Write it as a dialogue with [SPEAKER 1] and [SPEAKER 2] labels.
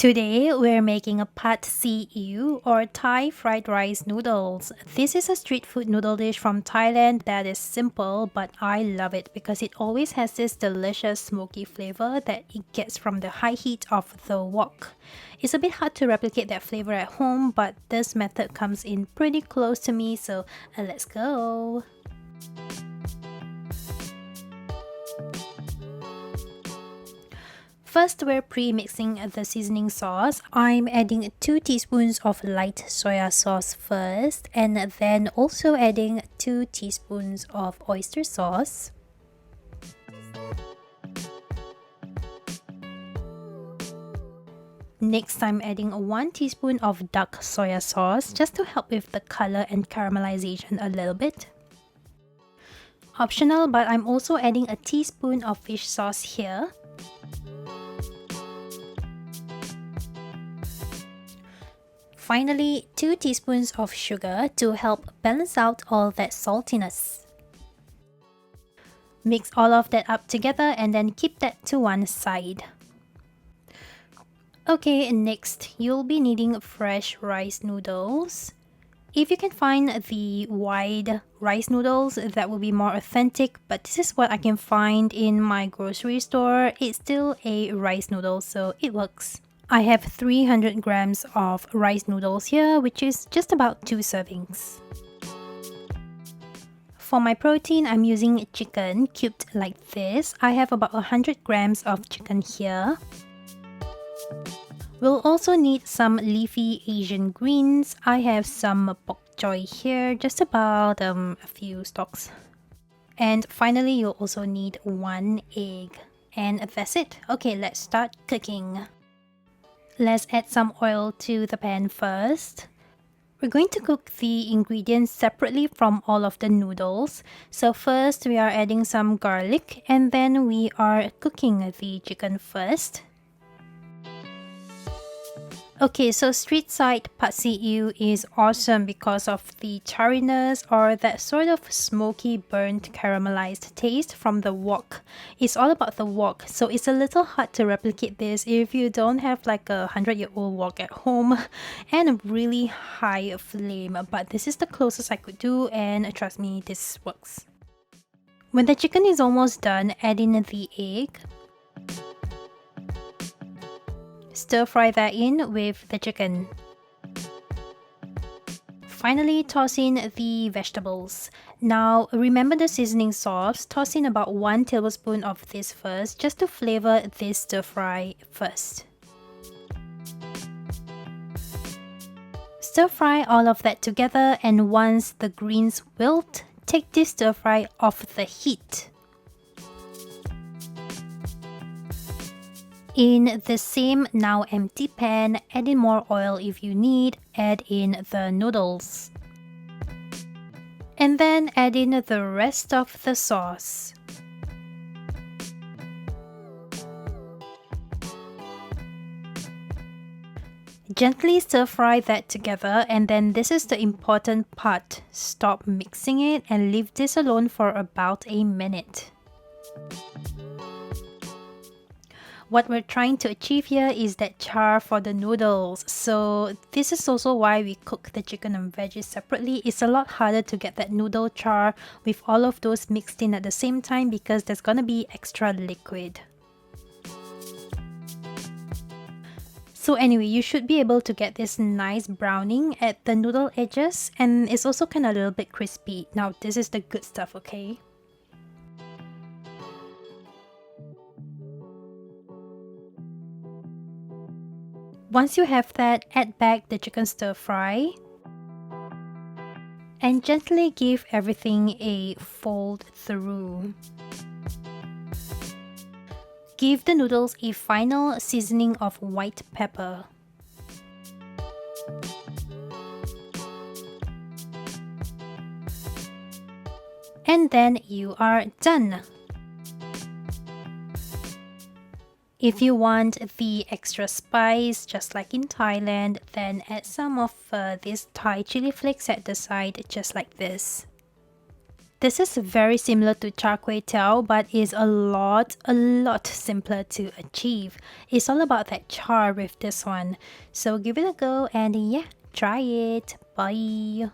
[SPEAKER 1] Today, we're making a pad see ew or Thai fried rice noodles. This is a street food noodle dish from Thailand that is simple, but I love it because it always has this delicious smoky flavor that it gets from the high heat of the wok. It's a bit hard to replicate that flavor at home, but this method comes in pretty close to me, so let's go! First, we're pre-mixing the seasoning sauce. I'm adding 2 teaspoons of light soy sauce first, and then also adding 2 teaspoons of oyster sauce. Next, I'm adding 1 teaspoon of dark soy sauce just to help with the color and caramelization a little bit. Optional, but I'm also adding a teaspoon of fish sauce here. Finally, 2 teaspoons of sugar to help balance out all that saltiness. Mix all of that up together and then keep that to one side. Okay, next, you'll be needing fresh rice noodles. If you can find the wide rice noodles, that will be more authentic, but this is what I can find in my grocery store. It's still a rice noodle, so it works. I have 300 grams of rice noodles here, which is just about 2 servings. For my protein, I'm using chicken cubed like this. I have about 100 grams of chicken here. We'll also need some leafy Asian greens. I have some Bok Choy here, just about a few stalks. And finally, you'll also need 1 egg. And that's it. Okay, let's start cooking. Let's add some oil to the pan first. We're going to cook the ingredients separately from all of the noodles. So first we are adding some garlic and then we are cooking the chicken first. Okay, so street side pad see ew is awesome because of the chariness or that sort of smoky burnt caramelized taste from the wok. It's all about the wok, so it's a little hard to replicate this if you don't have like a 100-year-old wok at home and a really high flame, but this is the closest I could do and trust me, this works. When the chicken is almost done, add in the egg. Stir fry that in with the chicken. Finally, toss in the vegetables. Now, remember the seasoning sauce. Toss in about 1 tablespoon of this first, just to flavor this stir fry first. Stir fry all of that together, and once the greens wilt, take this stir fry off the heat. In the same now empty pan, add in more oil if you need, add in the noodles. And then add in the rest of the sauce. Gently stir fry that together, and then this is the important part. Stop mixing it and leave this alone for about a minute. What we're trying to achieve here is that char for the noodles. So this is also why we cook the chicken and veggies separately. It's a lot harder to get that noodle char with all of those mixed in at the same time because there's gonna be extra liquid. So anyway, you should be able to get this nice browning at the noodle edges, and it's also kind of a little bit crispy. Now this is the good stuff, okay? Once you have that, add back the chicken stir fry and gently give everything a fold through. Give the noodles a final seasoning of white pepper. And then you are done. If you want the extra spice, just like in Thailand, then add some of this Thai chili flakes at the side, just like this. This is very similar to char kway teow, but is a lot simpler to achieve. It's all about that char with this one. So give it a go and yeah, try it. Bye.